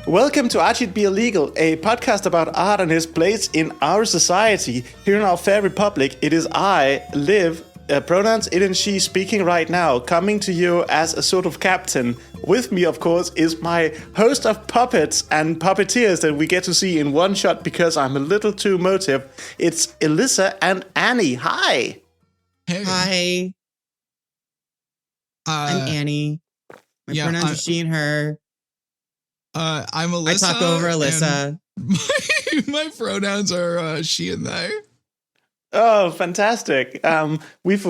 Welcome to Art Should Be Illegal, a podcast about art and its place in our society. Here in our fair republic, it is I, Liv, pronouns it and she, speaking right now, coming to you as a sort of captain. With me, of course, is my host of puppets and puppeteers that we get to see in one shot because I'm a little too emotive. It's Elissa and Annie. Hi. Hey. Hi. I'm Annie. My pronouns are she and her. I'm Elissa. I talk over Elissa. My pronouns are she and they. Oh, fantastic. We've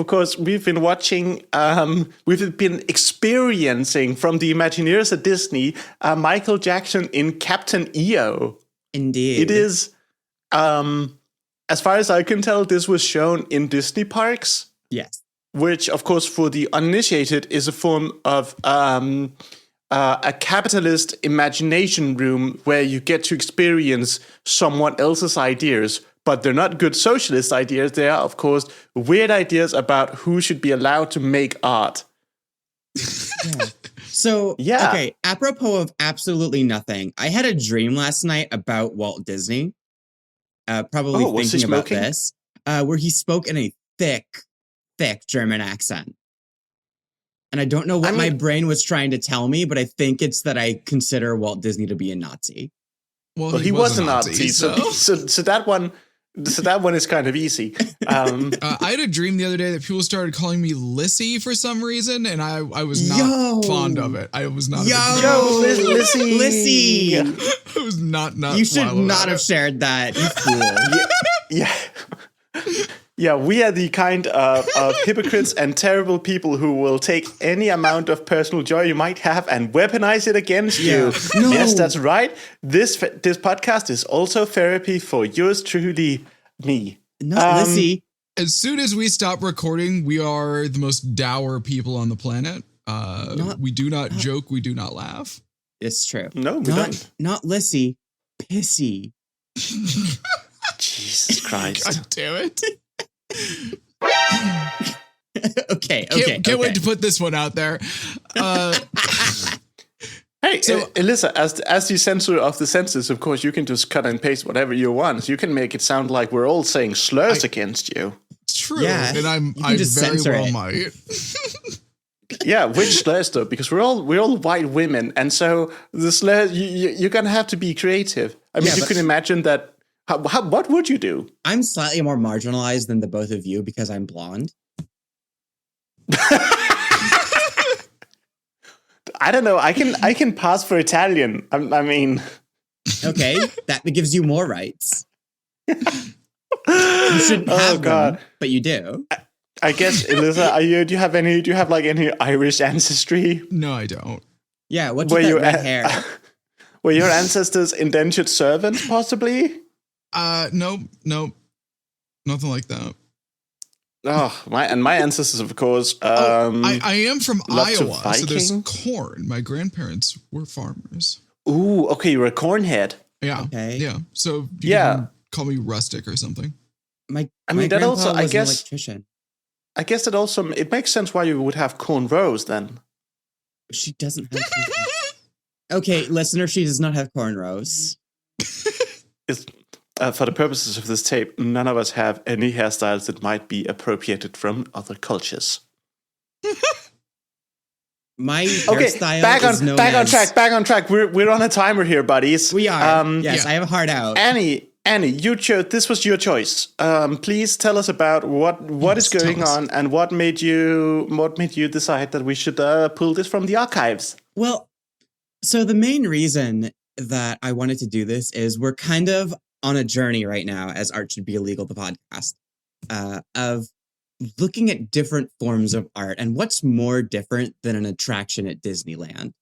been watching, we've been experiencing from the Imagineers at Disney, Michael Jackson in Captain EO. Indeed. It is, as far as I can tell, this was shown in Disney parks. Yes. Which, of course, for the uninitiated, is a form of a capitalist imagination room where you get to experience someone else's ideas. But they're not good socialist ideas. They are, of course, weird ideas about who should be allowed to make art. Yeah. So, okay, apropos of absolutely nothing, I had a dream last night about Walt Disney, probably thinking about this, where he spoke in a thick German accent. And I don't know what my brain was trying to tell me, but I think it's that I consider Walt Disney to be a Nazi. Well, he was a Nazi, so that one... So that one is kind of easy. I had a dream the other day that people started calling me Lissy for some reason, and I was not fond of it. I was not. Lissy. I was not. You should not have shared that. You fool. Yeah, we are the kind of hypocrites and terrible people who will take any amount of personal joy you might have and weaponize it against you. No. Yes, that's right. This podcast is also therapy for yours truly, me. Not Lissy. As soon as we stop recording, we are the most dour people on the planet. We do not joke. We do not laugh. It's true. No, we don't. Not Lissy. Pissy. Jesus Christ. God damn it. Okay. Can't wait to put this one out there. Hey, so, Elissa, as the censor of the Censors, of course, you can just cut and paste whatever you want. You can make it sound like we're all saying slurs against you. It's true, and I very well might. Yeah, which slurs though? Because we're all white women, and so the slurs you're gonna have to be creative. I mean, you can imagine that. What would you do? I'm slightly more marginalized than the both of you because I'm blonde. I don't know. I can pass for Italian. I mean, okay, that gives you more rights. You shouldn't have them, but you do. I guess, Elissa, do you have any Irish ancestry? No, I don't. Yeah, what's with that red hair? Were your ancestors indentured servants, possibly? Nope. Nothing like that. Oh, my ancestors, of course. I am from Iowa, so there's corn. My grandparents were farmers. Ooh, okay, you're a cornhead. Yeah. Okay. Yeah. So you can call me rustic or something. My that also, was an electrician. I guess that also it makes sense why you would have cornrows then. She doesn't have cornrows. Okay, listener, she does not have cornrows. For the purposes of this tape, none of us have any hairstyles that might be appropriated from other cultures. My hairstyle back on track. We're on a timer here, buddies. We are. Yes, I have a heart out. Annie, you chose. This was your choice. Please tell us about what is going on and what made you decide that we should pull this from the archives. Well, so the main reason that I wanted to do this is we're kind of on a journey right now, as Art Should Be Illegal, the podcast, of looking at different forms of art and what's more different than an attraction at Disneyland.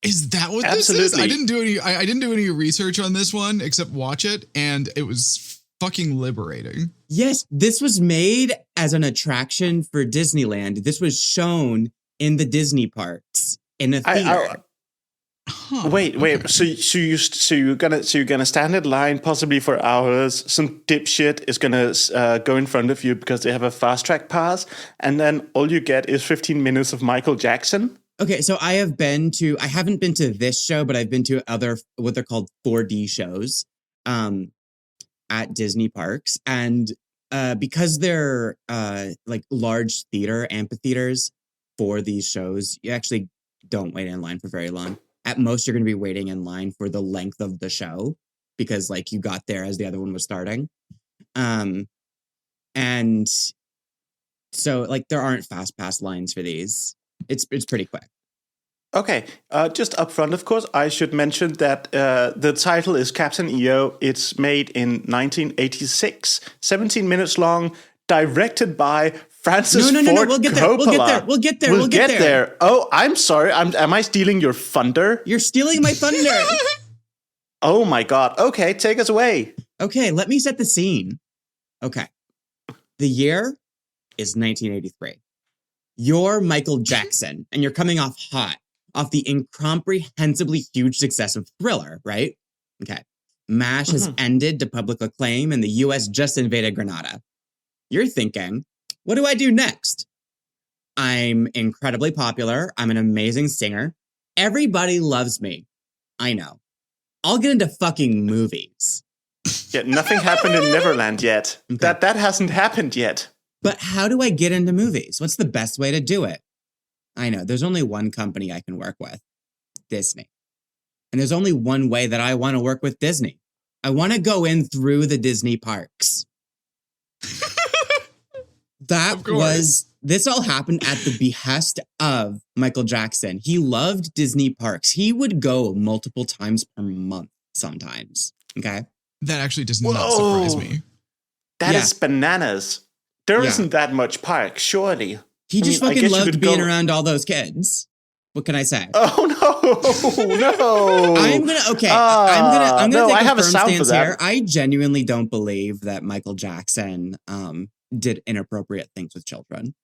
Is that what this is? I didn't do any research on this one except watch it, and it was fucking liberating. Yes, this was made as an attraction for Disneyland. This was shown in the Disney parks in a theater. Wait. So you're gonna stand in line possibly for hours. Some dipshit is gonna go in front of you because they have a fast track pass, and then all you get is 15 minutes of Michael Jackson. Okay, so I haven't been to this show, but I've been to other, what they're called 4D shows at Disney parks. And because they're like large theater amphitheaters for these shows, you actually don't wait in line for very long. At most, you're going to be waiting in line for the length of the show because like you got there as the other one was starting. And so like there aren't fast pass lines for these. It's pretty quick. Okay, just up front, of course, I should mention that the title is Captain EO. It's made in 1986, 17 minutes long, directed by Francis Ford Coppola. We'll get there. Oh, I'm sorry. Am I stealing your thunder? You're stealing my thunder. Oh my God. Okay, take us away. Okay, let me set the scene. Okay. The year is 1983. You're Michael Jackson, and you're coming off hot, off the incomprehensibly huge success of Thriller, right? Okay. MASH has ended to public acclaim, and the US just invaded Grenada. You're thinking, what do I do next? I'm incredibly popular. I'm an amazing singer. Everybody loves me. I know. I'll get into fucking movies. Yeah, nothing happened in Neverland yet. Okay. That hasn't happened yet. But how do I get into movies? What's the best way to do it? I know, there's only one company I can work with. Disney. And there's only one way that I want to work with Disney. I want to go in through the Disney parks. This all happened at the behest of Michael Jackson. He loved Disney parks. He would go multiple times per month sometimes. Okay? That actually does not surprise me. That is bananas. There isn't that much park, surely. He just fucking loved being around all those kids. What can I say? Oh no! I'm gonna take a firm stance here. I genuinely don't believe that Michael Jackson did inappropriate things with children.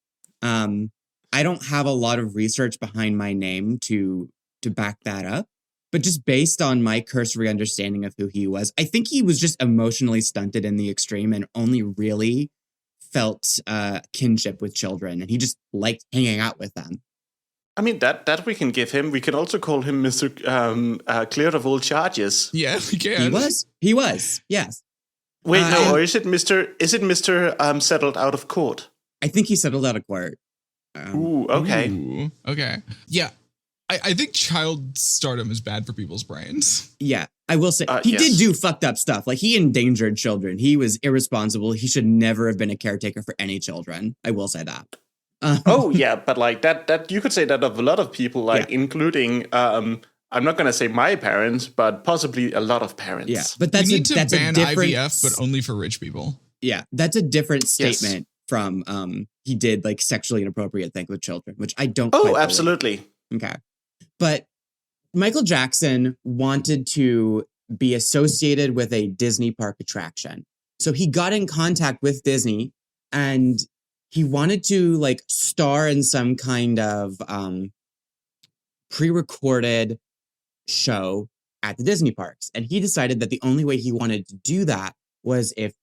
I don't have a lot of research behind my name to back that up, but just based on my cursory understanding of who he was, I think he was just emotionally stunted in the extreme and only really felt kinship with children, and he just liked hanging out with them. I mean, that we can give him. We can also call him Mr. Cleared of all charges. Yeah, we can. He was. Yes. Wait, no, or is it Mr. Settled out of court? I think he settled out of court. Okay. Okay. Yeah. I think child stardom is bad for people's brains. Yeah, I will say he did do fucked up stuff. Like he endangered children. He was irresponsible. He should never have been a caretaker for any children. I will say that. Oh yeah, but like that you could say that of a lot of people, like including I'm not going to say my parents, but possibly a lot of parents. Yeah, but that's we need to ban IVF, but only for rich people. Yeah, that's a different statement from he did like sexually inappropriate things with children, which I don't. Oh, absolutely. Okay. But Michael Jackson wanted to be associated with a Disney park attraction. So he got in contact with Disney and he wanted to like star in some kind of pre-recorded show at the Disney parks. And he decided that the only way he wanted to do that was if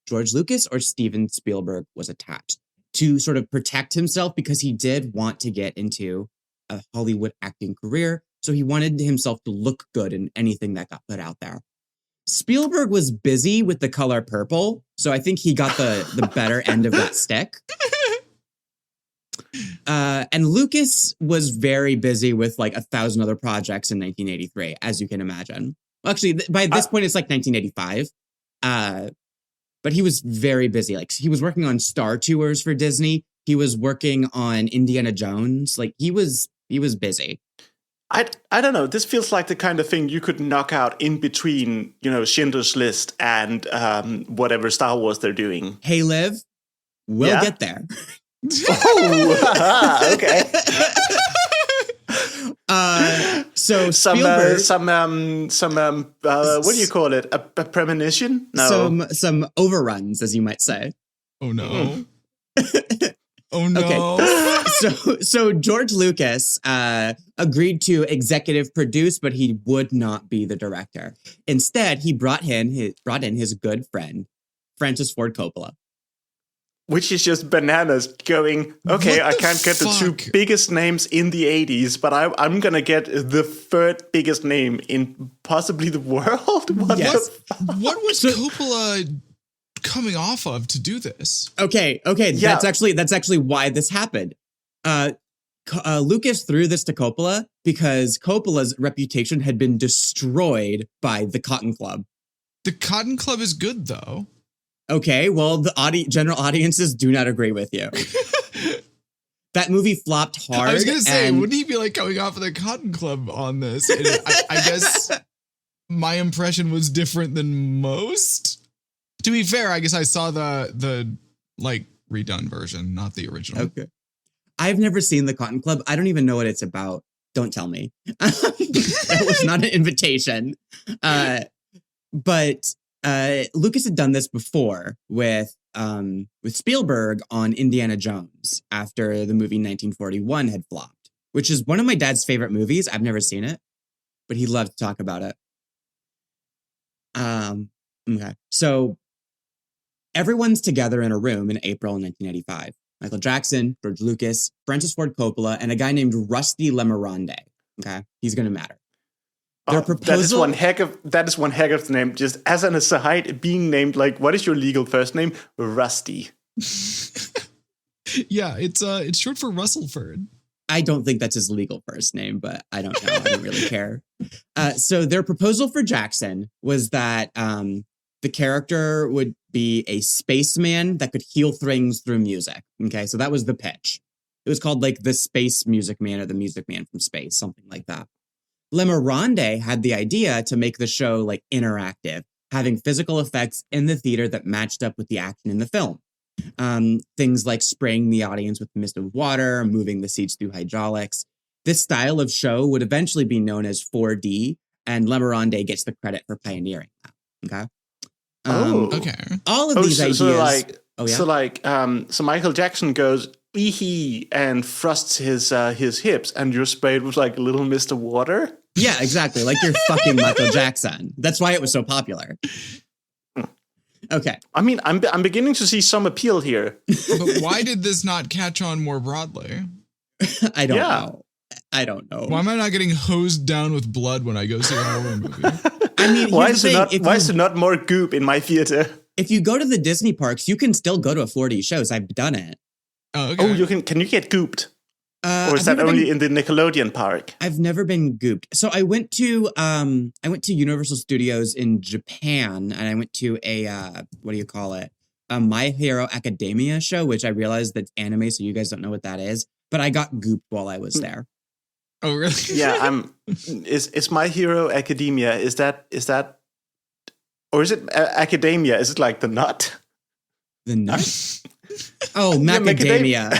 George Lucas or Steven Spielberg was attached to sort of protect himself, because he did want to get into a Hollywood acting career. So he wanted himself to look good in anything that got put out there. Spielberg was busy with The Color Purple, so I think he got the better end of that stick. And Lucas was very busy with like 1,000 other projects in 1983, as you can imagine. Well, actually, by this point, it's like 1985. But he was very busy. Like he was working on Star Tours for Disney. He was working on Indiana Jones. Like he was busy. I don't know. This feels like the kind of thing you could knock out in between, Schindler's List and whatever Star Wars they're doing. Hey, Liv, we'll get there. Oh, okay. So Spielberg, what do you call it? A premonition? No. Some overruns, as you might say. Oh no. Oh no. Okay. So George Lucas agreed to executive produce, but he would not be the director. Instead, he brought in his good friend, Francis Ford Coppola. which is just bananas, going, okay, I can't get the two biggest names in the 80s, but I'm going to get the third biggest name in possibly the world? What was Coppola coming off of to do this? Okay. Yeah. That's actually why this happened. Lucas threw this to Coppola because Coppola's reputation had been destroyed by the Cotton Club. The Cotton Club is good, though. Okay, well, the general audiences do not agree with you. That movie flopped hard. I was going to say, wouldn't he be like coming off of the Cotton Club on this? I guess my impression was different than most. To be fair, I guess I saw the like redone version, not the original. Okay. I've never seen the Cotton Club. I don't even know what it's about. Don't tell me. That was not an invitation. But Lucas had done this before with Spielberg on Indiana Jones after the movie 1941 had flopped, which is one of my dad's favorite movies. I've never seen it, but he loved to talk about it. Okay. So everyone's together in a room in April 1985. Michael Jackson, George Lucas, Francis Ford Coppola, and a guy named Rusty Lemerande. Okay. He's going to matter. That is one heck of the name. Just as an aside, being named like, what is your legal first name? Rusty. Yeah, it's short for Russellford. I don't think that's his legal first name, but I don't know. I don't really care. So their proposal for Jackson was that the character would be a spaceman that could heal things through music. Okay, so that was the pitch. It was called like the Space Music Man or the Music Man from Space, something like that. Lemerande had the idea to make the show like interactive, having physical effects in the theater that matched up with the action in the film. Things like spraying the audience with mist of water, moving the seats through hydraulics. This style of show would eventually be known as 4D, and Lemerande gets the credit for pioneering that. Okay. Okay. All of these ideas. So Michael Jackson goes "ee" and thrusts his hips, and you're sprayed with like a little mist of water. Yeah, exactly. Like you're fucking Michael Jackson. That's why it was so popular. Okay. I mean, I'm beginning to see some appeal here. But why did this not catch on more broadly? I don't know. Why am I not getting hosed down with blood when I go see a horror movie? I mean, why is there not more goop in my theater? If you go to the Disney parks, you can still go to a 4D shows. I've done it. Oh, okay. You can. Can you get gooped? Or is that only in the Nickelodeon park? I've never been gooped. So I went to Universal Studios in Japan, and I went to a a My Hero Academia show, which I realized that's anime, so you guys don't know what that is. But I got gooped while I was there. Oh, really? Yeah. Is My Hero Academia? Is that? Or is it Academia? Is it like the nut? The nut? Oh, macadamia.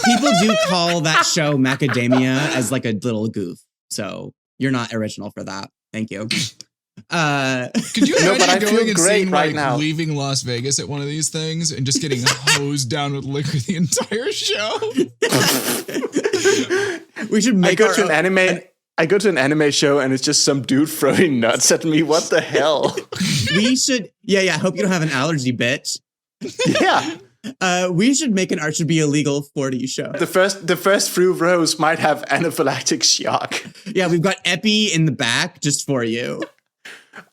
People do call that show macadamia as like a little goof. So you're not original for that. Thank you. Could you imagine going and seeing right now, leaving Las Vegas at one of these things and just getting hosed down with liquor the entire show? We should make I go to an anime show and it's just some dude throwing nuts at me. What the hell? We should. Yeah. I hope you don't have an allergy, bitch. Yeah. We should make an should be illegal 4D show. The first few rows might have anaphylactic shock. Yeah, we've got Epi in the back just for you.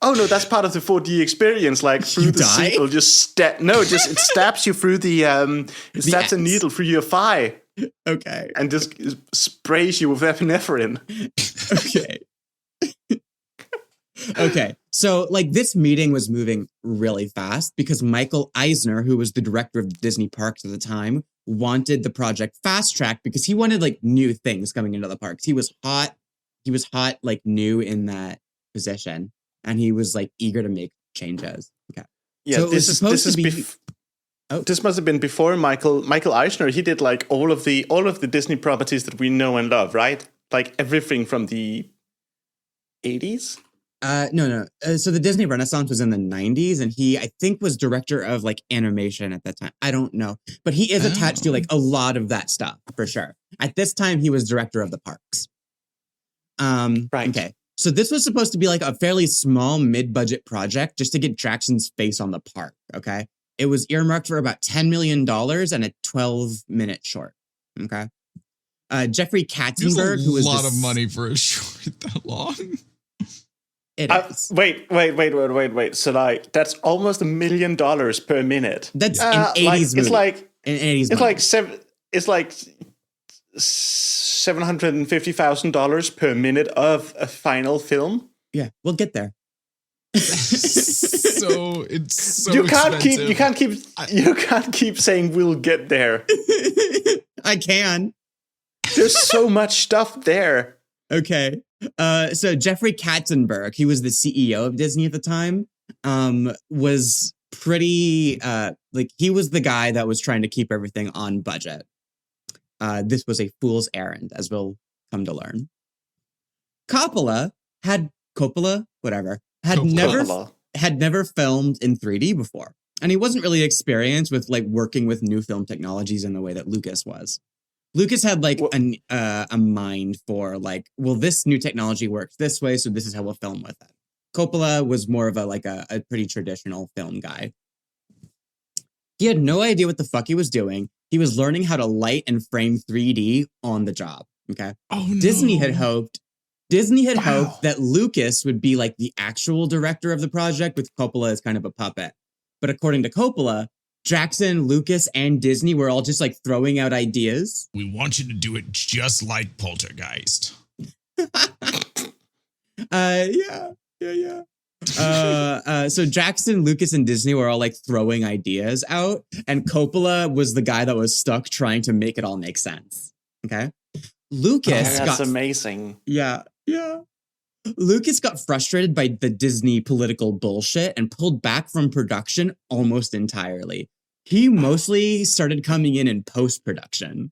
Oh no, that's part of the 4D experience. Like through the seat, it'll just it stabs you through the stabs a needle through your thigh. Okay. And just sprays you with epinephrine. Okay. Okay. So like this meeting was moving really fast because Michael Eisner, who was the director of Disney parks at the time, wanted the project fast tracked because he wanted like new things coming into the parks. He was hot, like new in that position. And he was like eager to make changes. Okay. Yeah, so this must have been before Michael Eisner. He did like all of the Disney properties that we know and love, right? Like everything from the 80s. No. So the Disney Renaissance was in the 90s, and he, I think, was director of like animation at that time. I don't know, but he is attached to like a lot of that stuff for sure. At this time, he was director of the parks. Right. Okay. So this was supposed to be like a fairly small mid-budget project just to get Jackson's face on the park. Okay. It was earmarked for about $10 million and a 12-minute short. Okay. Jeffrey Katzenberg, who was a lot of money for a short that long. It is. Wait. So like that's almost $1 million per minute. That's an 80s movie. It's like an 80s movie. It's like $750,000 per minute of a final film. Yeah, we'll get there. So it's so you can't expensive. you can't keep saying we'll get there. I can. There's so much stuff there. Okay. So Jeffrey Katzenberg, he was the CEO of Disney at the time, was pretty he was the guy that was trying to keep everything on budget. This was a fool's errand, as we'll come to learn. Coppola had never filmed in 3D before. And he wasn't really experienced with like working with new film technologies in the way that Lucas was. Lucas had like a mind for like, well, this new technology works this way, so this is how we'll film with it. Coppola was more of a pretty traditional film guy. He had no idea what the fuck he was doing. He was learning how to light and frame 3D on the job. Okay. Oh, no. Disney had hoped that Lucas would be like the actual director of the project, with Coppola as kind of a puppet. But according to Coppola, Jackson, Lucas, and Disney were all just like throwing out ideas. We want you to do it just like Poltergeist. Yeah. So Jackson, Lucas, and Disney were all like throwing ideas out, and Coppola was the guy that was stuck trying to make it all make sense. Okay. Lucas that's amazing. Yeah. Lucas got frustrated by the Disney political bullshit and pulled back from production almost entirely. He mostly started coming in post-production.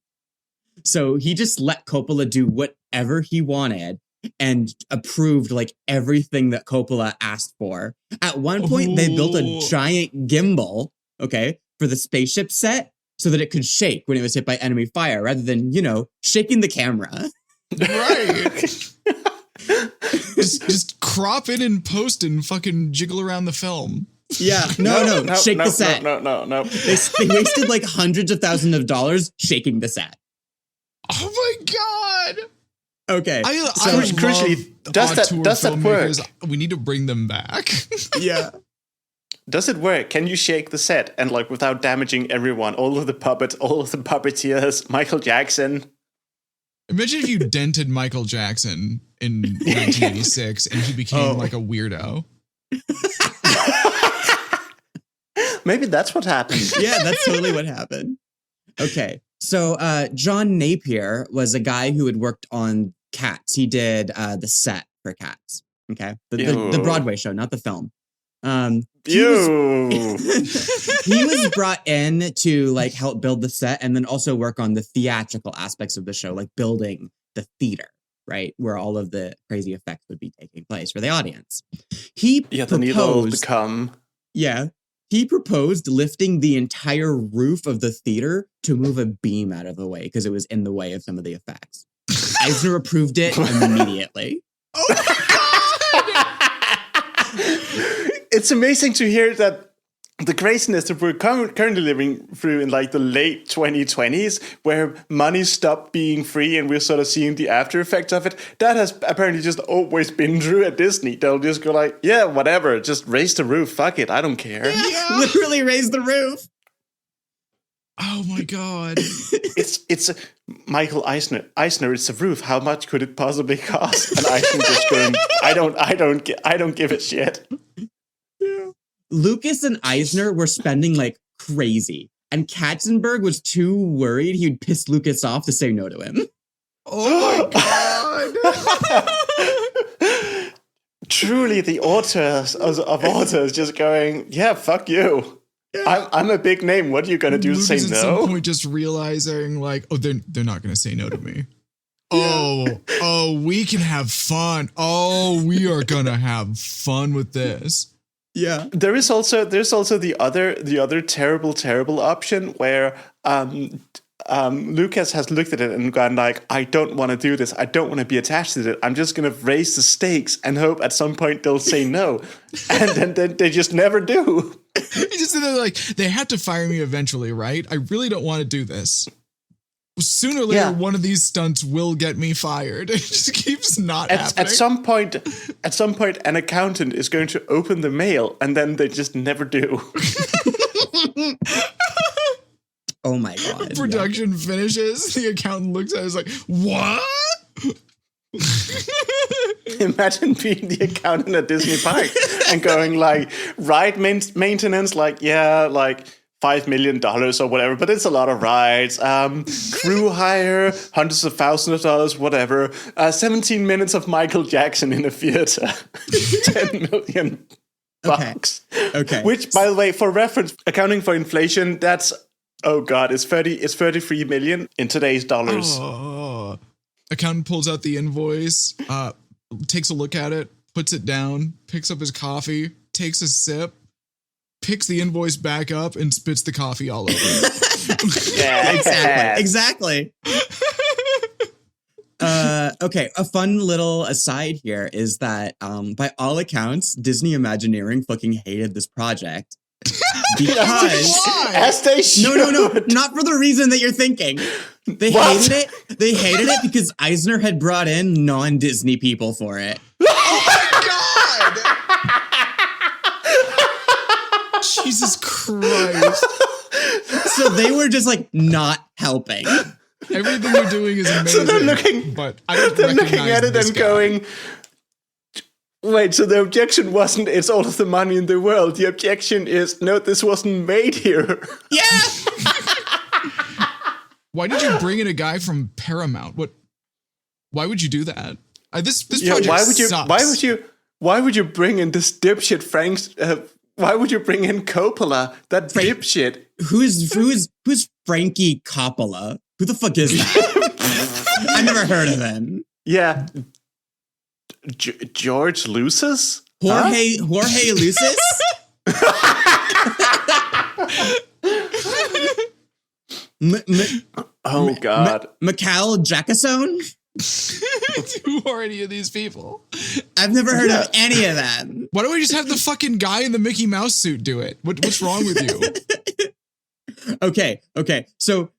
So he just let Coppola do whatever he wanted and approved like everything that Coppola asked for. At one point, they built a giant gimbal, okay, for the spaceship set so that it could shake when it was hit by enemy fire rather than, shaking the camera. Right. just crop it in post and fucking jiggle around the film. Yeah, no, shake the set. No. They wasted like hundreds of thousands of dollars shaking the set. Oh my God. Okay. Crucially, does that work? We need to bring them back. Yeah. Does it work? Can you shake the set and like without damaging everyone, all of the puppets, all of the puppeteers, Michael Jackson? Imagine if you dented Michael Jackson in 1986 and he became like a weirdo. Maybe that's what happened. Yeah, that's totally what happened. Okay. So John Napier was a guy who had worked on Cats. He did the set for Cats. Okay. The Broadway show, not the film. He was brought in to like help build the set and then also work on the theatrical aspects of the show, like building the theater, right? Where all of the crazy effects would be taking place for the audience. The needle to come. Yeah. He proposed lifting the entire roof of the theater to move a beam out of the way because it was in the way of some of the effects. Eisner approved it immediately. Oh my God! It's amazing to hear that the craziness that we're currently living through in like the late 2020s, where money stopped being free and we're sort of seeing the after effects of it, that has apparently just always been true at Disney. They'll just go like, yeah, whatever, just raise the roof, fuck it, I don't care. Yeah. Literally raise the roof. Oh my God. It's Michael Eisner. Eisner, it's a roof. How much could it possibly cost? And Eisner just going, I don't give a shit. Yeah. Lucas and Eisner were spending like crazy, and Katzenberg was too worried he would piss Lucas off to say no to him. Oh my God. Truly, the authors of authors just going, yeah, fuck you. Yeah. I'm a big name. What are you gonna do? Lucas say no? At some point, just realizing like, oh, they're not gonna say no to me. Yeah. Oh, we can have fun. Oh, we are gonna have fun with this. Yeah. There's also the other terrible option where Lucas has looked at it and gone like, I don't want to do this. I don't want to be attached to it. I'm just going to raise the stakes and hope at some point they'll say no. And then they just never do. He just like, they have to fire me eventually, right? I really don't want to do this. Sooner or later, one of these stunts will get me fired. It just keeps not happening. At some point, an accountant is going to open the mail, and then they just never do. Oh my God. Production finishes. The accountant looks at it, is like, what? Imagine being the accountant at Disney Park and going like, ride maintenance, like, yeah, like $5 million or whatever, but it's a lot of rides. Crew hire, hundreds of thousands of dollars, whatever. 17 minutes of Michael Jackson in a theater. $10 million bucks. Okay. Which, by the way, for reference, accounting for inflation, that's, oh God, it's 33 million in today's dollars. Oh. Accountant pulls out the invoice, takes a look at it, puts it down, picks up his coffee, takes a sip, picks the invoice back up, and spits the coffee all over it. Yeah, exactly. Okay, a fun little aside here is that by all accounts, Disney Imagineering fucking hated this project. Because as they should. No, not for the reason that you're thinking. They hated it. They hated it because Eisner had brought in non-Disney people for it. Oh my God! Jesus Christ! So they were just like not helping. Everything you're doing is amazing. So they're looking, but I don't they're looking at it and guy. going, wait, so the objection wasn't it's all of the money in the world. The objection is, no, this wasn't made here. Yeah. Why did you bring in a guy from Paramount? Why would you do that? This project sucks. Why would you bring in this dipshit Frank's? Why would you bring in Coppola? That dipshit. Who's Frankie Coppola? Who the fuck is that? I never heard of him. Yeah. George Lucis? Jorge Lucis? Oh, God. Mikhail Jackson? Who are any of these people? I've never heard of any of them. Why don't we just have the fucking guy in the Mickey Mouse suit do it? What's wrong with you? Okay. So,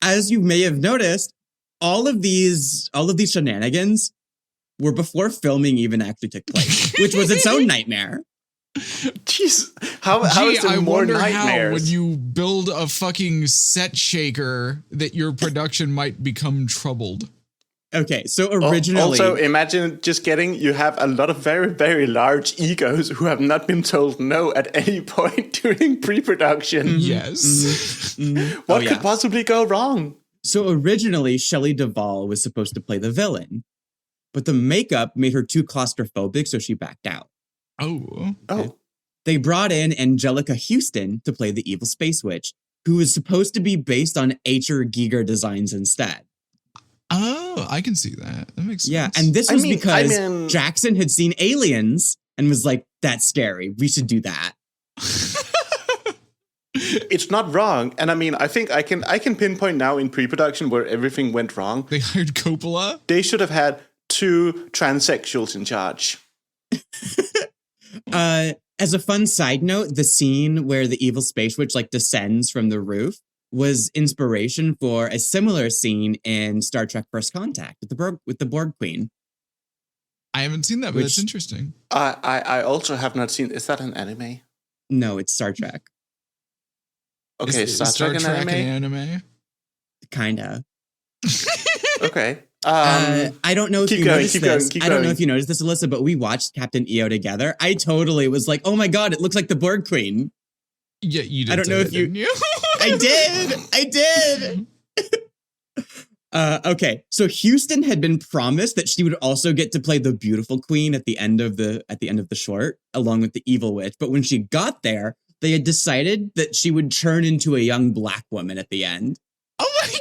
as you may have noticed, all of these shenanigans were before filming even actually took place, which was its own nightmare. Jeez, how is there more nightmares? How when you build a fucking set shaker that your production might become troubled. Okay, so originally... Also, imagine you have a lot of very, very large egos who have not been told no at any point during pre-production. Yes. What could possibly go wrong? So originally, Shelley Duvall was supposed to play the villain, but the makeup made her too claustrophobic, so she backed out. Oh. They brought in Angelica Houston to play the evil space witch, who was supposed to be based on H.R. Giger designs instead. Oh, I can see that. That makes sense. Yeah, and this was because Jackson had seen Aliens and was like, that's scary. We should do that. It's not wrong. And I mean, I think I can pinpoint now in pre-production where everything went wrong. They hired Coppola? They should have had 2 transsexuals in charge. As a fun side note, the scene where the evil space witch descends from the roof was inspiration for a similar scene in Star Trek First Contact with the Borg Queen. I haven't seen that, but it's interesting. I also have not seen. Is that an anime? No, it's Star Trek. Okay, is Star Trek an anime? Kinda. Okay. I don't know if you noticed this. I don't know if you noticed this, Elissa, but we watched Captain EO together. I totally was like, oh my God, it looks like the Borg Queen. Yeah, you did. I don't know if you. I did. Okay, so Houston had been promised that she would also get to play the beautiful queen at the end of the short, along with the evil witch. But when she got there, they had decided that she would turn into a young black woman at the end. Oh my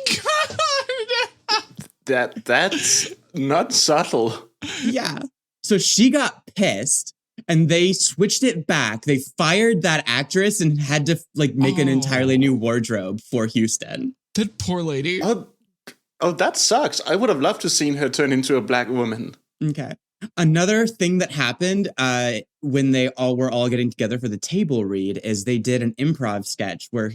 God! That's not subtle. Yeah. So she got pissed. And they switched it back. They fired that actress and had to make an entirely new wardrobe for Houston. That poor lady. Oh, that sucks. I would have loved to seen her turn into a black woman. Okay. Another thing that happened when they were all getting together for the table read is they did an improv sketch where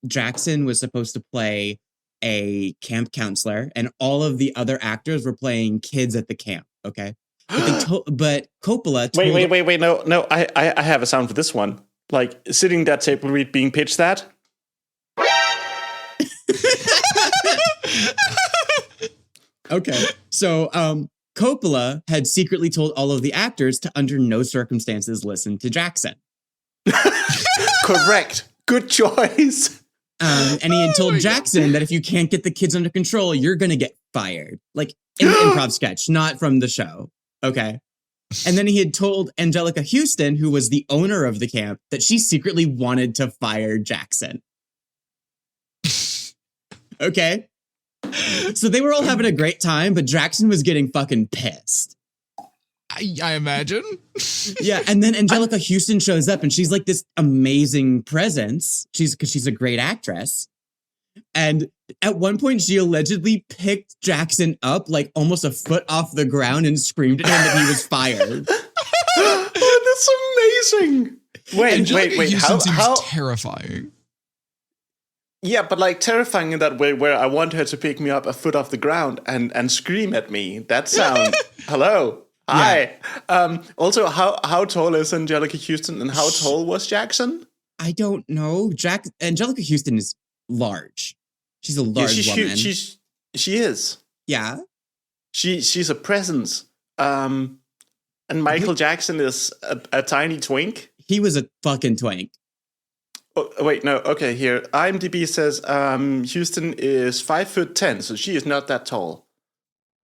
Jackson was supposed to play a camp counselor and all of the other actors were playing kids at the camp. Okay. But Coppola told... Wait. No. I have a sound for this one. Like sitting that table read being pitched that. Okay. So Coppola had secretly told all of the actors to under no circumstances listen to Jackson. Correct. Good choice. And he had told Jackson that if you can't get the kids under control, you're going to get fired. Like in the improv sketch, not from the show. Okay. And then he had told Angelica Houston, who was the owner of the camp, that she secretly wanted to fire Jackson. Okay. So they were all having a great time, but Jackson was getting fucking pissed. I imagine. Yeah, and then Angelica Houston shows up and she's like this amazing presence. Because she's a great actress. And at one point, she allegedly picked Jackson up like almost a foot off the ground and screamed at him that he was fired. Oh, that's amazing. Wait. How terrifying. Yeah, but like terrifying in that way where I want her to pick me up a foot off the ground and scream at me. That sound. Hello. Hi. Yeah. Also, how tall is Angelica Houston and how tall was Jackson? I don't know. Angelica Houston is large. She's a large woman. She is. Yeah. She's a presence. And Michael Jackson is a tiny twink. He was a fucking twink. Oh, wait, no. Okay, here. IMDb says Houston is 5'10", so she is not that tall.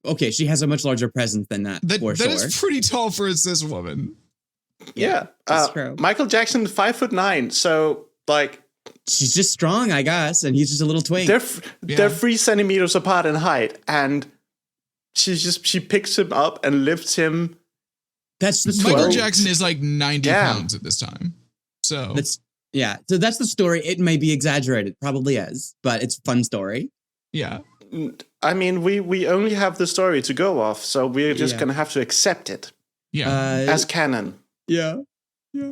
Okay, she has a much larger presence than that, for sure. That is pretty tall for a cis woman. Yeah. That's true. Michael Jackson, 5'9", so, like... She's just strong, I guess, and he's just a little twink. They're 3 centimeters apart in height, and she picks him up and lifts him. That's the story. Michael Jackson is like 90 pounds at this time. So that's the story. It may be exaggerated, probably is, but it's a fun story. Yeah. I mean, we only have the story to go off, so we're just going to have to accept it. Yeah. As canon. Yeah. Yeah.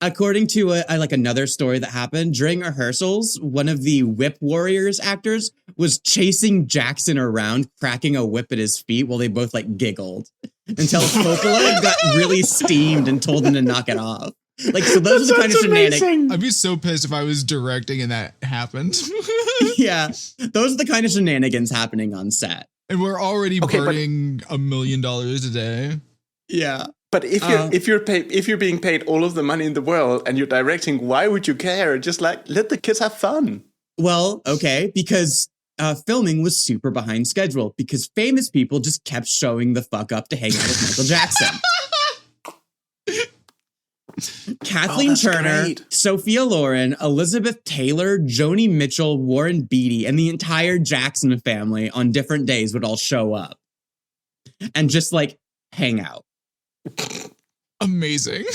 According to another story that happened during rehearsals, one of the Whip Warriors actors was chasing Jackson around, cracking a whip at his feet while they both like giggled until Coppola got really steamed and told him to knock it off. Like, so those are the kind of shenanigans. I'd be so pissed if I was directing and that happened. Yeah, those are the kind of shenanigans happening on set. And we're already burning $1 million a day. Yeah. But if you're being paid all of the money in the world and you're directing, why would you care? Just like let the kids have fun. Well, okay, because filming was super behind schedule because famous people just kept showing the fuck up to hang out with Michael Jackson. Kathleen Turner, great. Sophia Loren, Elizabeth Taylor, Joni Mitchell, Warren Beatty, and the entire Jackson family on different days would all show up and just like hang out. Amazing.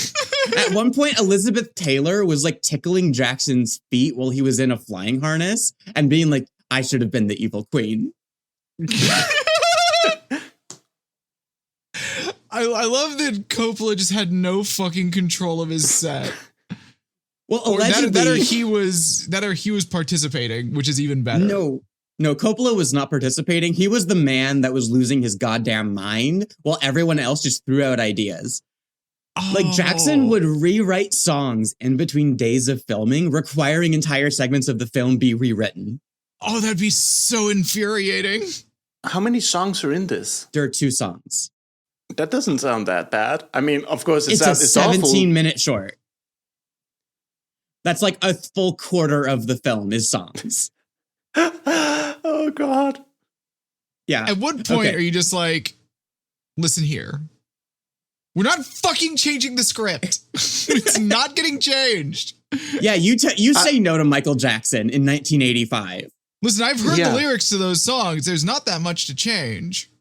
At one point, Elizabeth Taylor was like tickling Jackson's feet while he was in a flying harness and being like, I should have been the evil queen. I love that Coppola just had no fucking control of his set. Well, allegedly, that or he was participating, which is even better. No, Coppola was not participating. He was the man that was losing his goddamn mind while everyone else just threw out ideas. Oh. Like Jackson would rewrite songs in between days of filming, requiring entire segments of the film be rewritten. Oh, that'd be so infuriating. How many songs are in this? There are 2 songs. That doesn't sound that bad. I mean, of course, it's a 17-minute short. That's like a full quarter of the film is songs. Oh, God. Yeah. At what point are you just like, listen here. We're not fucking changing the script. It's not getting changed. Yeah, you say no to Michael Jackson in 1985. Listen, I've heard the lyrics to those songs. There's not that much to change.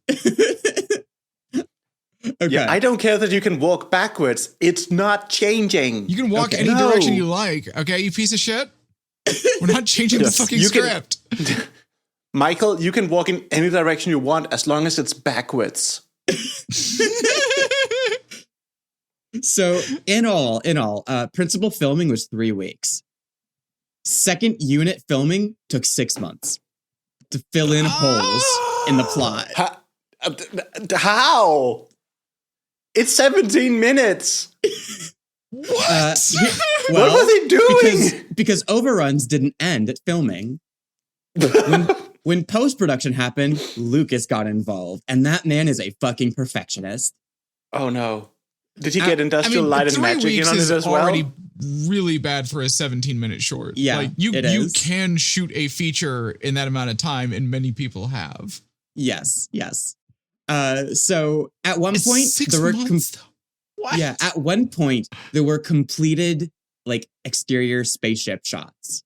Okay. Yeah, I don't care that you can walk backwards. It's not changing. You can walk any direction you like. Okay, you piece of shit. We're not changing the fucking script. Michael, you can walk in any direction you want as long as it's backwards. So in all, principal filming was 3 weeks. Second unit filming took 6 months to fill in holes in the plot. How? It's 17 minutes. What? What were they doing? Because overruns didn't end at filming. When post-production happened, Lucas got involved, and that man is a fucking perfectionist. Oh no. Did he get industrial light and magic in on it as well? Already really bad for a 17-minute short. Yeah, like you can shoot a feature in that amount of time, and many people have. Yes. So at one point there were at one point there were completed like exterior spaceship shots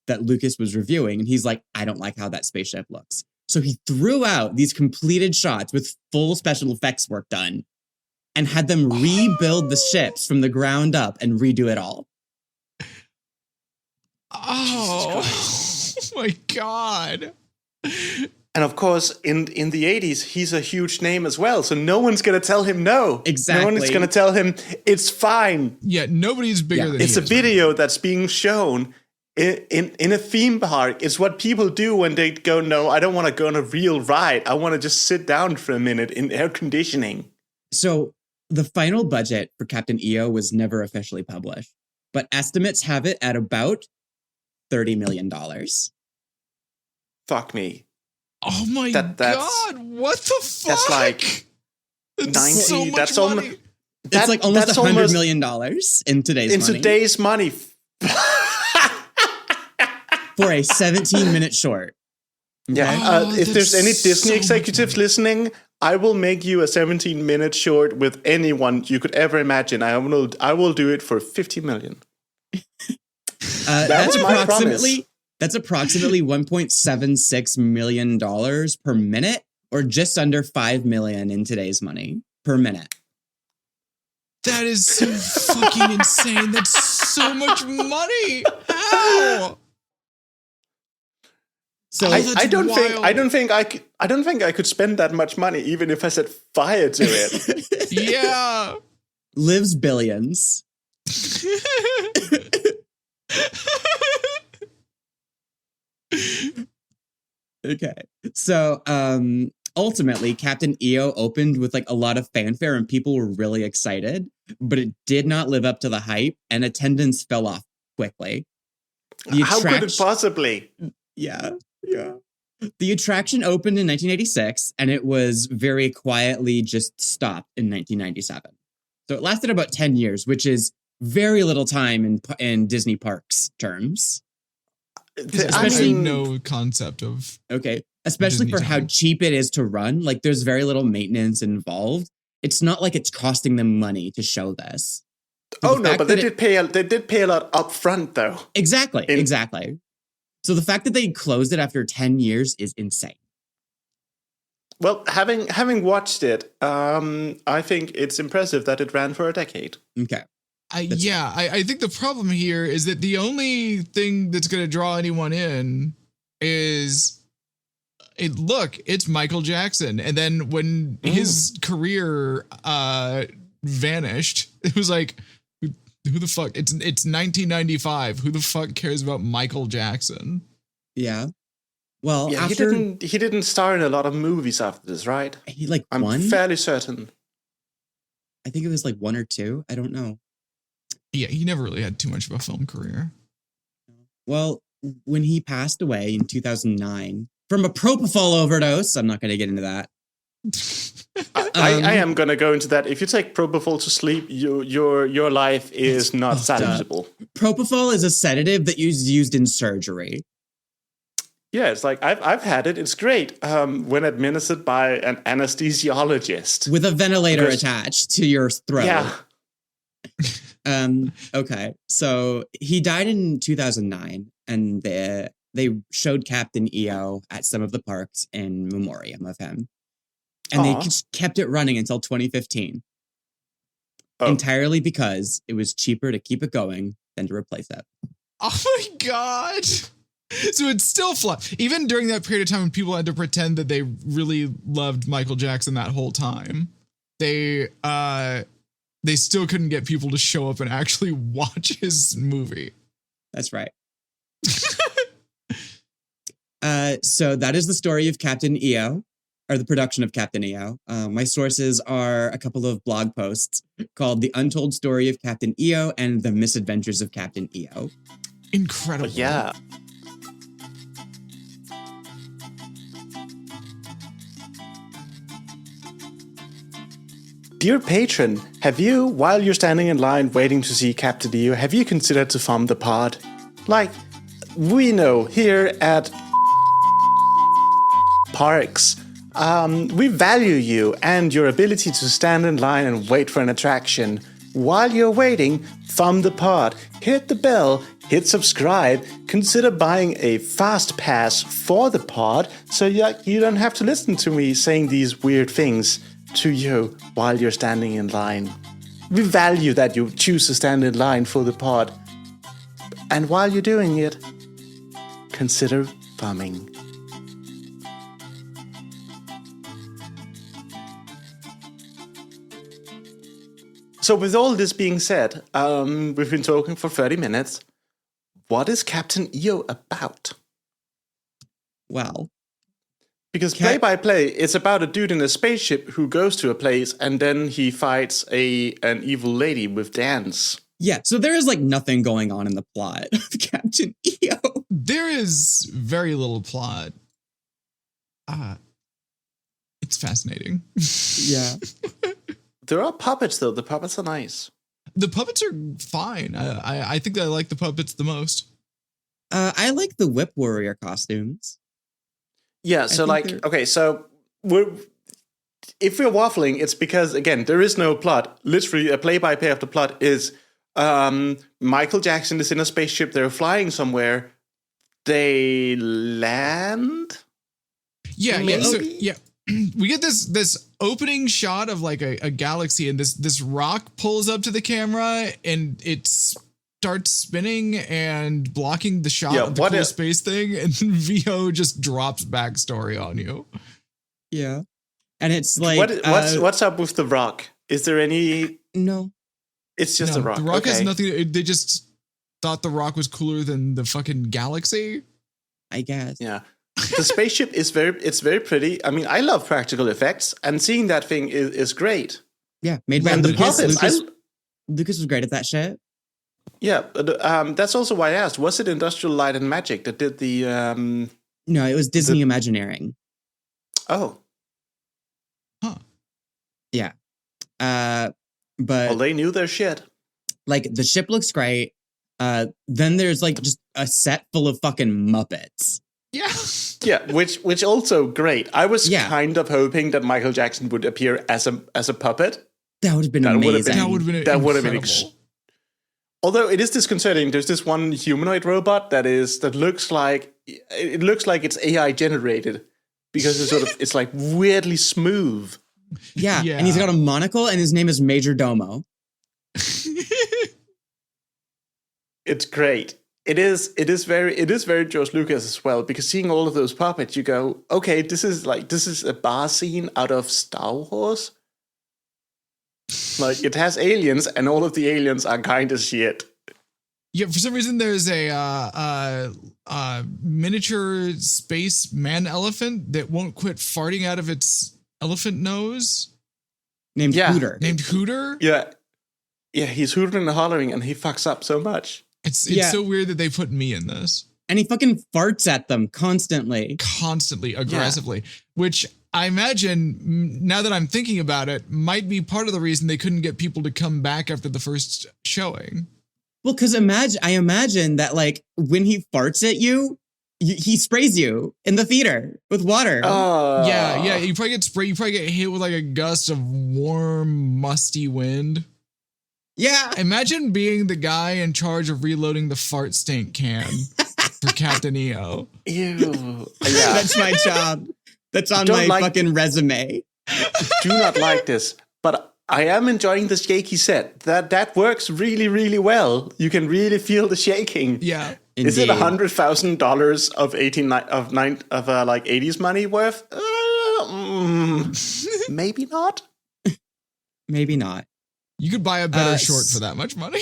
that Lucas was reviewing, and he's like, I don't like how that spaceship looks. So he threw out these completed shots with full special effects work done and had them rebuild the ships from the ground up and redo it all. Oh my God. And of course, in the 80s, he's a huge name as well. So no one's going to tell him no. Exactly. No one is going to tell him it's fine. Yeah, nobody's bigger than it's he a video that's being shown in a theme park. It's what people do when they go, no, I don't want to go on a real ride. I want to just sit down for a minute in air conditioning. So the final budget for Captain EO was never officially published, but estimates have it at about $30 million. Fuck me. Oh my God. What the fuck? That's like 90. So much that's money. almost. It's like almost $100 million in today's money. In today's money. For a 17-minute short. Yeah. If there's any Disney executives listening, I will make you a 17-minute short with anyone you could ever imagine. I will do it for $50 million. That's approximately $1.76 million per minute, or just under $5 million in today's money per minute. That is so fucking insane. That's so much money. How? So I don't think I could spend that much money, even if I set fire to it. Yeah. Lives billions. Okay. So ultimately, Captain EO opened with like a lot of fanfare and people were really excited, but it did not live up to the hype and attendance fell off quickly. How could it possibly? Yeah. The attraction opened in 1986 and it was very quietly just stopped in 1997. So it lasted about 10 years, which is very little time in Disney parks terms. Especially no concept of. Okay. Especially Disney for how cheap it is to run. Like there's very little maintenance involved. It's not like it's costing them money to show this. But they did pay a lot up front though. Exactly. So the fact that they closed it after 10 years is insane. Well, having watched it, I think it's impressive that it ran for a decade. Okay. I think the problem here is that the only thing that's going to draw anyone in is it's Michael Jackson. And then when his career vanished, it was like, who the fuck? It's 1995. Who the fuck cares about Michael Jackson? Yeah. Well, he didn't star in a lot of movies after this, right? I'm fairly certain. I think it was like 1 or 2. I don't know. Yeah, he never really had too much of a film career. Well, when he passed away in 2009 from a propofol overdose, I'm not going to get into that. I am going to go into that. If you take propofol to sleep, your life is not salvageable. Propofol is a sedative that is used in surgery. Yeah, it's like I've had it. It's great when administered by an anesthesiologist with a ventilator attached to your throat. Yeah. Okay, so he died in 2009, and they showed Captain EO at some of the parks in memoriam of him. And they kept it running until 2015. Entirely because it was cheaper to keep it going than to replace it. Oh my God. So it's still flawed. Even during that period of time when people had to pretend that they really loved Michael Jackson that whole time, they still couldn't get people to show up and actually watch his movie. That's right. So that is the story of Captain EO, or the production of Captain EO. My sources are a couple of blog posts called The Untold Story of Captain EO and The Misadventures of Captain EO. Incredible. Yeah. Dear patron, have you, while you're standing in line waiting to see Captain EO, have you considered to fund the pod? Like, we know here at Parks, we value you and your ability to stand in line and wait for an attraction. While you're waiting, thumb the pod, hit the bell, hit subscribe, consider buying a fast pass for the pod so you don't have to listen to me saying these weird things to you while you're standing in line. We value that you choose to stand in line for the pod. And while you're doing it, consider thumbing. So with all this being said, we've been talking for 30 minutes. What is Captain EO about? Well, because play-by-play, it's about a dude in a spaceship who goes to a place and then he fights an evil lady with dance. Yeah, so there is like nothing going on in the plot of Captain EO. There is very little plot. It's fascinating. Yeah. There are puppets, though. The puppets are nice. The puppets are fine. I think I like the puppets the most. I like the Whip Warrior costumes. Yeah, so okay, so if we're waffling, it's because, again, there is no plot. Literally, a play-by-play of the plot is Michael Jackson is in a spaceship. They're flying somewhere. They land? Yeah, yeah. We get this opening shot of like a galaxy, and this rock pulls up to the camera, and it starts spinning and blocking the shot of the cool space thing, and then VO just drops backstory on you. Yeah, and it's like what's up with the rock? Is there any? No, it's just a rock. The rock has nothing. They just thought the rock was cooler than the fucking galaxy, I guess. Yeah. The spaceship is very pretty. I mean, I love practical effects, and seeing that thing is great. Yeah, made by Lucas. Lucas was great at that shit. Yeah, that's also why I asked. Was it Industrial Light and Magic that did the? No, it was Disney Imagineering. Oh. Huh. Yeah. But well, they knew their shit. Like the ship looks great. Then there's like just a set full of fucking Muppets. Yeah. Yeah, which also great. I was kind of hoping that Michael Jackson would appear as a puppet. That would have been amazing. That would have been although it is disconcerting. There's this one humanoid robot that looks like it's AI generated because it's like weirdly smooth. Yeah, and he's got a monocle and his name is Major Domo. It's great. It is very George Lucas as well, because seeing all of those puppets, you go, okay, this is a bar scene out of Star Wars. Like, it has aliens, and all of the aliens are kind of shit. Yeah, for some reason there's a miniature space man elephant that won't quit farting out of its elephant nose. Named Hooter. Yeah, he's hooting and hollering, and he fucks up so much. It's so weird that they put me in this. And he fucking farts at them constantly, aggressively, which I imagine, now that I'm thinking about it, might be part of the reason they couldn't get people to come back after the first showing. Well, because I imagine that, like, when he farts at you, he sprays you in the theater with water. Yeah. You probably get sprayed. You probably get hit with like a gust of warm, musty wind. Yeah. Imagine being the guy in charge of reloading the fart stink can for Captain EO. Ew. Yeah. That's my job. That's on my fucking resume. Do not like this, but I am enjoying the shaky set. That works really, really well. You can really feel the shaking. Yeah. Is it $100,000 of 80s money worth? Maybe not. Maybe not. You could buy a better short for that much money.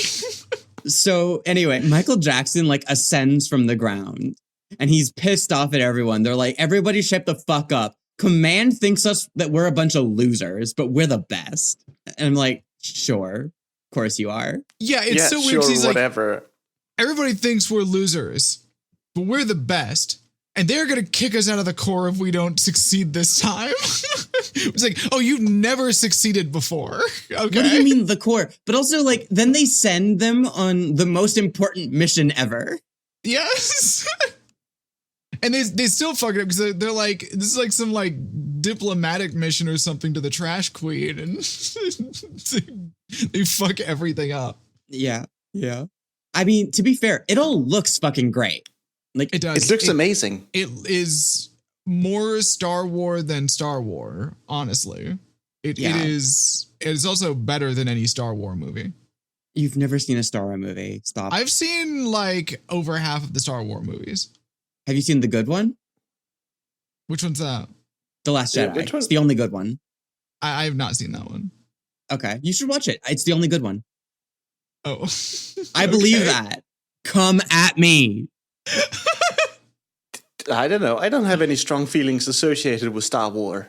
So anyway, Michael Jackson like ascends from the ground and he's pissed off at everyone. They're like, everybody shut the fuck up. Command thinks us that we're a bunch of losers, but we're the best. And I'm like, sure, of course you are. Yeah, it's so weird. He's whatever. Like, everybody thinks we're losers, but we're the best. And they're going to kick us out of the core if we don't succeed this time. It's like, oh, you've never succeeded before. Okay. What do you mean the core? But also, like, then they send them on the most important mission ever. Yes. And they still fuck it up because they're like, this is like some like diplomatic mission or something to the trash queen. And they fuck everything up. Yeah. Yeah. I mean, to be fair, it all looks fucking great. Like it does. It looks amazing. It is more Star Wars than Star Wars, honestly. It is also better than any Star Wars movie. You've never seen a Star Wars movie. Stop. I've seen like over half of the Star Wars movies. Have you seen the good one? Which one's that? The Last Jedi. It's the only good one. I have not seen that one. Okay. You should watch it. It's the only good one. Oh. I believe that. Come at me. I don't know. I don't have any strong feelings associated with Star Wars.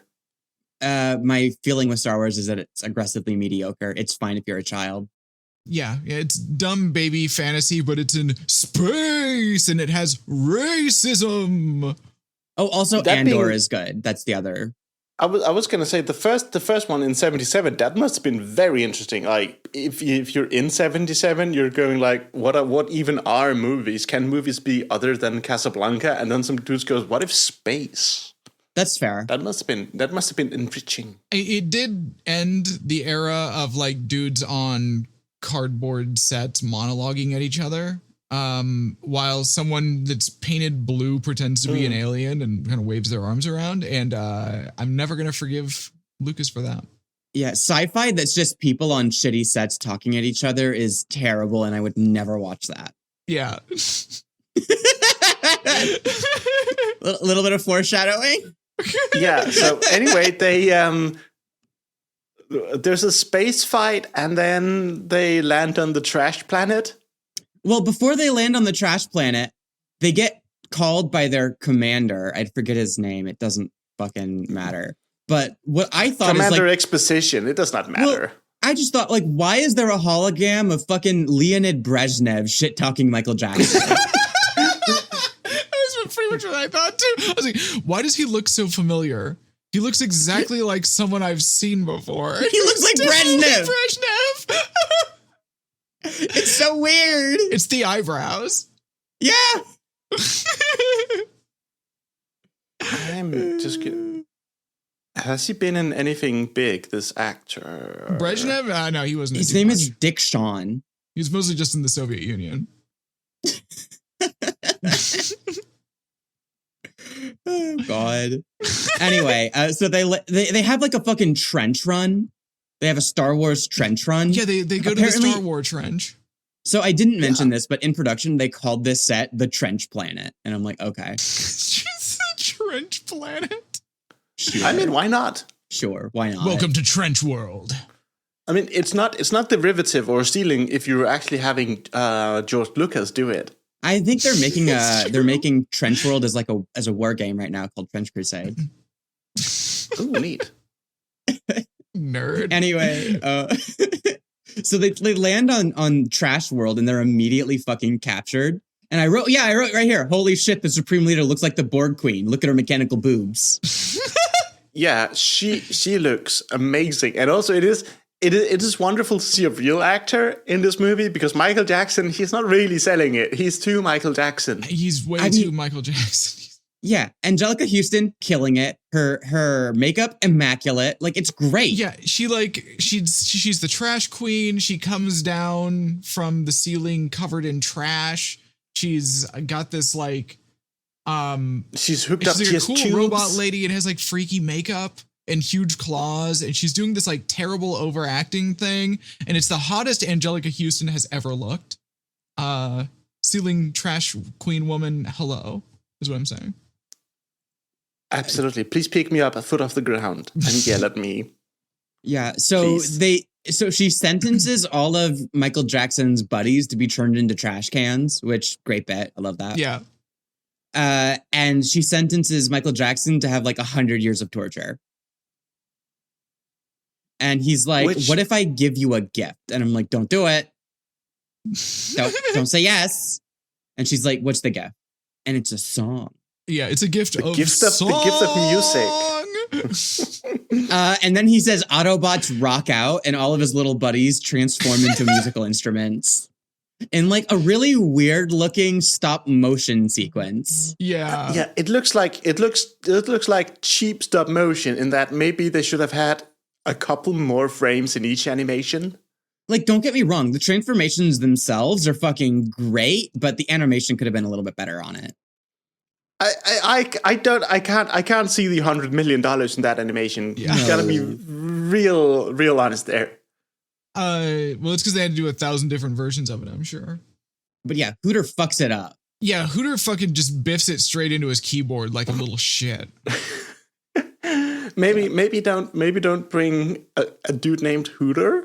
My feeling with Star Wars is that it's aggressively mediocre. It's fine if you're a child. Yeah, it's dumb baby fantasy, but it's in space and it has racism. Oh, also Andor is good. That's the other. I was going to say the first one in 77, that must have been very interesting. Like if you're in 77, you're going like, what even are movies? Can movies be other than Casablanca? And then some dudes goes, what if space? That's fair. That must have been enriching. It did end the era of like dudes on cardboard sets monologuing at each other. While someone that's painted blue pretends to be an alien and kind of waves their arms around. And I'm never going to forgive Lucas for that. Yeah, sci-fi that's just people on shitty sets talking at each other is terrible, and I would never watch that. Yeah. A little bit of foreshadowing. Yeah, so anyway, there's a space fight, and then they land on the trash planet. Well, before they land on the trash planet, they get called by their commander. I forget his name. It doesn't fucking matter. But what I thought Commander is like, Exposition. It does not matter. Well, I just thought, like, why is there a hologram of fucking Leonid Brezhnev shit-talking Michael Jackson? That's pretty much what I thought, too. I was like, why does he look so familiar? He looks exactly like someone I've seen before. He looks like Brezhnev. Brezhnev. It's so weird. It's the eyebrows. Yeah. I'm just kidding. Has he been in anything big, this actor? Brezhnev? No, he wasn't. His name is Dick Shawn. He was mostly just in the Soviet Union. Oh, God. Anyway, so they have like a fucking trench run. They have a Star Wars trench run. Yeah, they go to the Star Wars trench. So I didn't mention this, but in production, they called this set the Trench Planet. And I'm like, okay. Just the Trench Planet? Sure. I mean, why not? Sure, why not? Welcome to Trench World. I mean, it's not derivative or stealing if you're actually having George Lucas do it. I think they're making Trench World as a war game right now called Trench Crusade. Ooh, neat. Nerd. Anyway, so they land on Trash World and they're immediately fucking captured. And I wrote right here, holy shit, the Supreme Leader looks like the Borg Queen. Look at her mechanical boobs. Yeah, she looks amazing. And also it is wonderful to see a real actor in this movie because Michael Jackson, he's not really selling it. He's too Michael Jackson. He's way too Michael Jackson. Yeah, Angelica Houston killing it. Her makeup immaculate. Like, it's great. Yeah, she's the trash queen. She comes down from the ceiling covered in trash. She's got this like she's hooked up to a cool tubes. Robot lady and has like freaky makeup and huge claws, and she's doing this like terrible overacting thing, and it's the hottest Angelica Houston has ever looked. ceiling trash queen woman, hello, is what I'm saying. Absolutely. Please pick me up a foot off the ground and yell at me. Yeah. So she sentences all of Michael Jackson's buddies to be turned into trash cans, which great bet. I love that. Yeah. And she sentences Michael Jackson to have like 100 years of torture. And he's like, what if I give you a gift? And I'm like, don't do it. Don't say yes. And she's like, what's the gift? And it's a song. Yeah, it's a gift of the gift of music. And then he says Autobots rock out and all of his little buddies transform into musical instruments in like a really weird looking stop motion sequence. Yeah. Yeah, it looks like cheap stop motion in that maybe they should have had a couple more frames in each animation. Like, don't get me wrong, the transformations themselves are fucking great, but the animation could have been a little bit better on it. I can't see the $100 million in that animation. Yeah. You gotta be real honest there. Well, it's because they had to do 1,000 different versions of it, I'm sure. But yeah, Hooter fucks it up. Yeah, Hooter fucking just biffs it straight into his keyboard like a little shit. Maybe don't bring a dude named Hooter.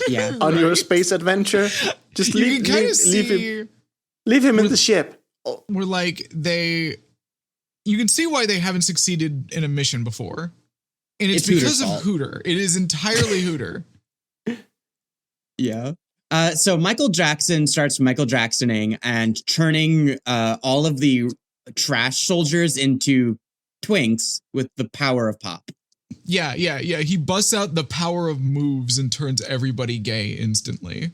Yeah, on your space adventure. Just leave him in the ship. We're like you can see why they haven't succeeded in a mission before. And it's because of Hooter. It is entirely Hooter. Yeah. So Michael Jackson starts Michael Jacksoning and turning all of the trash soldiers into twinks with the power of pop. Yeah. He busts out the power of moves and turns everybody gay instantly.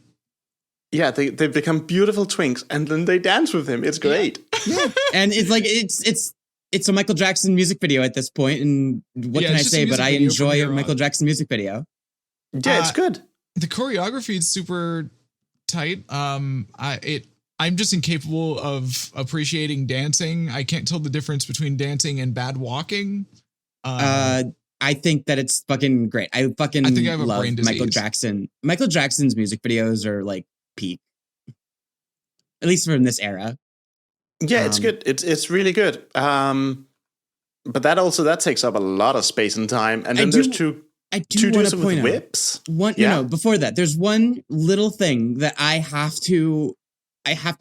Yeah, they become beautiful twinks, and then they dance with him. It's great. Yeah. And it's like it's a Michael Jackson music video at this point, and what can I say? But I enjoy a Michael Jackson music video. Yeah, it's good. The choreography is super tight. I'm just incapable of appreciating dancing. I can't tell the difference between dancing and bad walking. I think that it's fucking great. I think I have love brain disease. Michael Jackson. Michael Jackson's music videos are like peak, at least from this era. Yeah, it's good. It's really good. But that takes up a lot of space and time. And then there's two dudes with whips. Before that, there's one little thing that I have to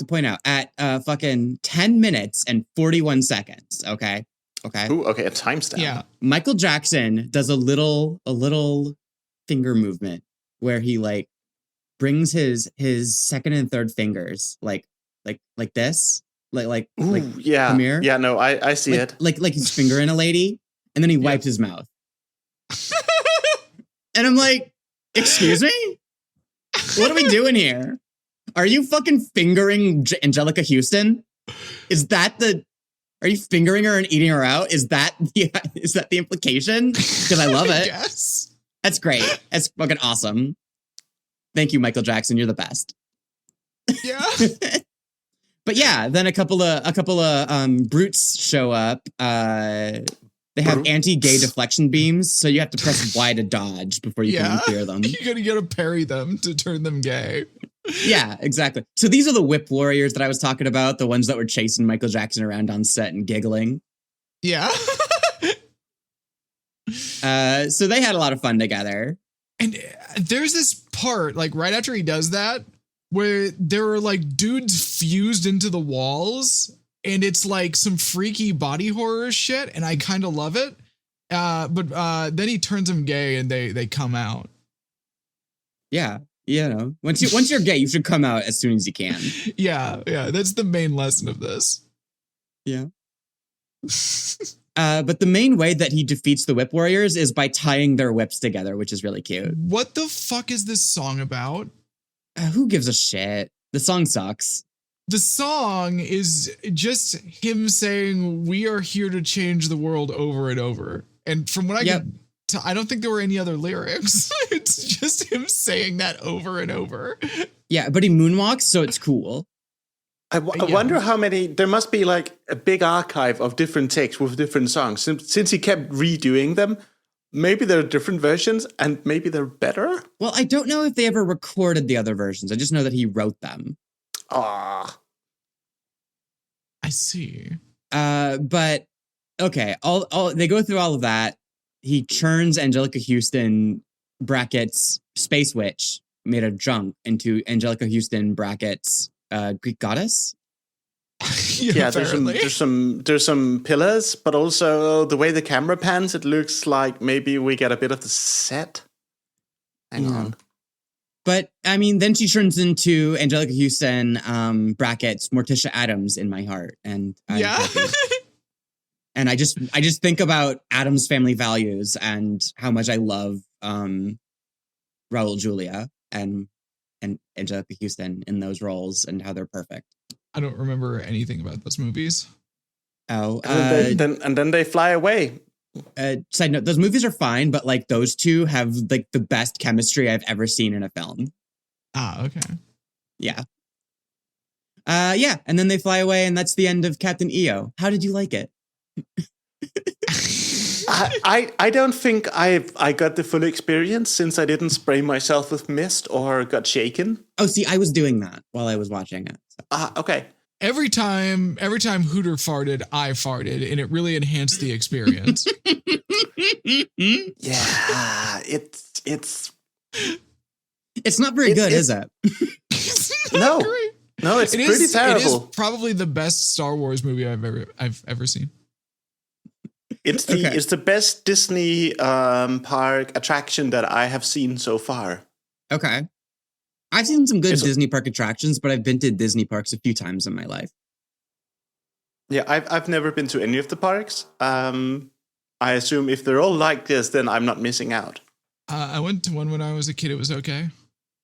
point out at fucking 10 minutes and 41 seconds. Okay. Ooh, okay, a timestamp. Yeah. Michael Jackson does a little finger movement where he like brings his second and third fingers like this. Come here. Yeah, no, I see it. Like he's fingering a lady, and then he wipes his mouth. And I'm like, excuse me? What are we doing here? Are you fucking fingering Angelica Houston? Are you fingering her and eating her out? Is that the implication? Because I love it. Yes. That's great. That's fucking awesome. Thank you, Michael Jackson. You're the best. Yeah. But yeah, then a couple of brutes show up. They have anti-gay deflection beams, so you have to press Y to dodge before you can clear them. You gotta parry them to turn them gay. Yeah, exactly. So these are the whip warriors that I was talking about, the ones that were chasing Michael Jackson around on set and giggling. Yeah. So they had a lot of fun together. And there's this part, like right after he does that, where there are like dudes fused into the walls, and it's like some freaky body horror shit, and I kind of love it. But then he turns them gay, and they come out. Yeah. You know, once you're gay, you should come out as soon as you can. Yeah, that's the main lesson of this. Yeah. But the main way that he defeats the whip warriors is by tying their whips together, which is really cute. What the fuck is this song about? Who gives a shit? The song sucks. The song is just him saying, "We are here to change the world," over and over. And from what I can tell, I don't think there were any other lyrics. It's just him saying that over and over. Yeah, but he moonwalks, so it's cool. I wonder how many. There must be like a big archive of different takes with different songs. Since he kept redoing them, maybe there are different versions and maybe they're better. Well, I don't know if they ever recorded the other versions. I just know that he wrote them. Ah. see. But okay, all they go through all of that. He churns Angelica Houston brackets Space Witch made of junk into Angelica Houston brackets Greek goddess. Yeah, there's some pillars, but also the way the camera pans, it looks like maybe we get a bit of the set. Hang on. But I mean, then she turns into Angelica Houston brackets Morticia Addams in my heart, and I'm happy. And I just think about Addams family values and how much I love Raul Julia and Angelica Houston in those roles and how they're perfect. I don't remember anything about those movies. Oh, and then they fly away. Side note: those movies are fine, but like those two have like the best chemistry I've ever seen in a film. Ah, okay. Yeah. And then they fly away, and that's the end of Captain EO. How did you like it? I don't think I got the full experience since I didn't spray myself with mist or got shaken. Oh, see, I was doing that while I was watching it. So. Okay. Every time Hooter farted, I farted, and it really enhanced the experience. Yeah, it's not very good, is it? No, it's pretty terrible. It is probably the best Star Wars movie I've ever seen. It's the best Disney park attraction that I have seen so far. Okay. I've seen some good Disney park attractions, but I've been to Disney parks a few times in my life. Yeah, I've never been to any of the parks. I assume if they're all like this, then I'm not missing out. I went to one when I was a kid. It was okay.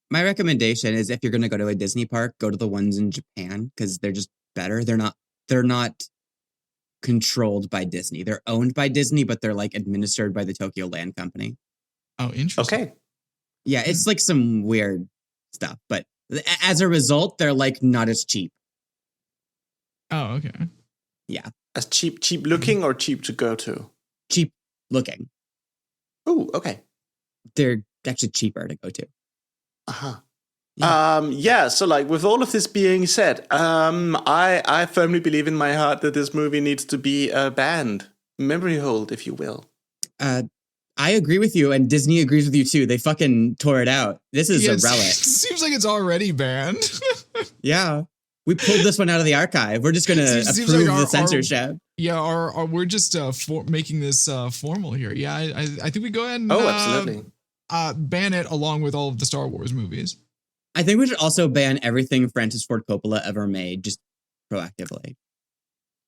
My recommendation is if you're going to go to a Disney park, go to the ones in Japan because they're just better. They're not controlled by Disney. They're owned by Disney, but they're like administered by the Tokyo Land Company. Oh, interesting. Okay. Yeah, it's like some weird stuff, but as a result, they're like not as cheap. Oh, okay. Yeah. As cheap looking or cheap to go to? Cheap looking. Oh, okay. They're actually cheaper to go to. Uh-huh. Yeah, so like with all of this being said, I firmly believe in my heart that this movie needs to be banned. Memory hold, if you will. I agree with you, and Disney agrees with you too. They fucking tore it out. This is a relic. It seems like it's already banned. Yeah. We pulled this one out of the archive. We're just going to approve the censorship. We're just making this formal here. Yeah, I think we go ahead and absolutely. Ban it along with all of the Star Wars movies. I think we should also ban everything Francis Ford Coppola ever made, just proactively.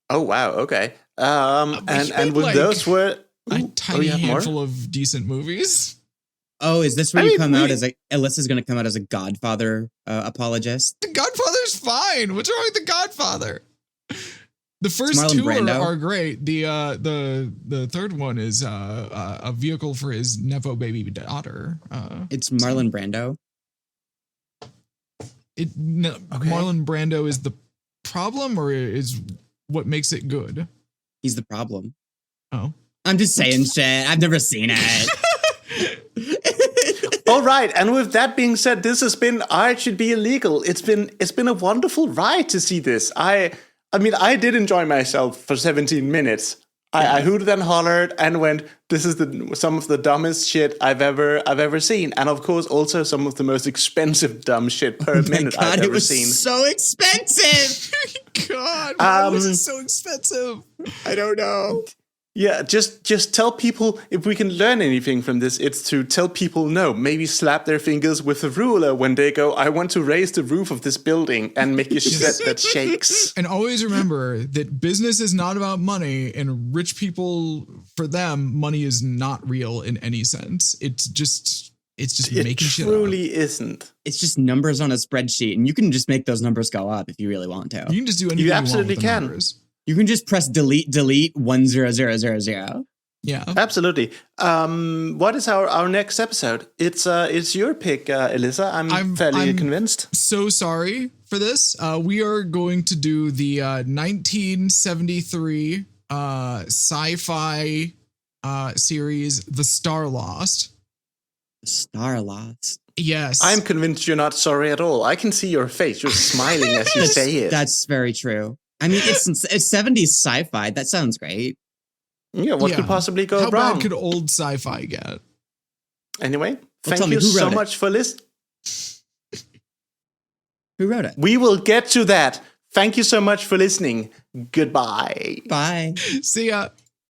Oh, wow. Okay. And with those were... a tiny handful of decent movies. Oh, is this where you come out as Elissa's going to come out as a Godfather apologist? The Godfather's fine. What's wrong with the Godfather? The first two are great. The third one is a vehicle for his Nepo baby daughter. It's Marlon Brando. Marlon Brando is the problem, or is what makes it good? He's the problem. Oh. I'm just saying shit. I've never seen it. All right, and with that being said, this has been Art Should Be Illegal. It's been a wonderful ride to see this. I mean, I did enjoy myself for 17 minutes. I hooted and hollered and went, this is some of the dumbest shit I've ever seen. And of course, also some of the most expensive dumb shit per minute I've ever seen. It was so expensive. God, why was it so expensive? I don't know. Yeah, just tell people, if we can learn anything from this, it's to tell people no. Maybe slap their fingers with a ruler when they go, I want to raise the roof of this building, and make a set that shakes. And always remember that business is not about money, and rich people, for them, money is not real in any sense. It's just making shit up. It truly isn't. It's just numbers on a spreadsheet, and you can just make those numbers go up if you really want to. You can just do anything you absolutely want with the numbers. You can just press delete 10000. Yeah, absolutely. What is our next episode? It's your pick, Elissa. I'm fairly convinced. So sorry for this. We are going to do the 1973 sci-fi series, The Star Lost. Star Lost. Yes, I'm convinced you're not sorry at all. I can see your face. You're smiling as you say it. That's very true. I mean, it's 70s sci-fi. That sounds great. Yeah, what could possibly go wrong? How bad could old sci-fi get? Anyway, thank you so much for listening. Who wrote it? We will get to that. Thank you so much for listening. Goodbye. Bye. See ya.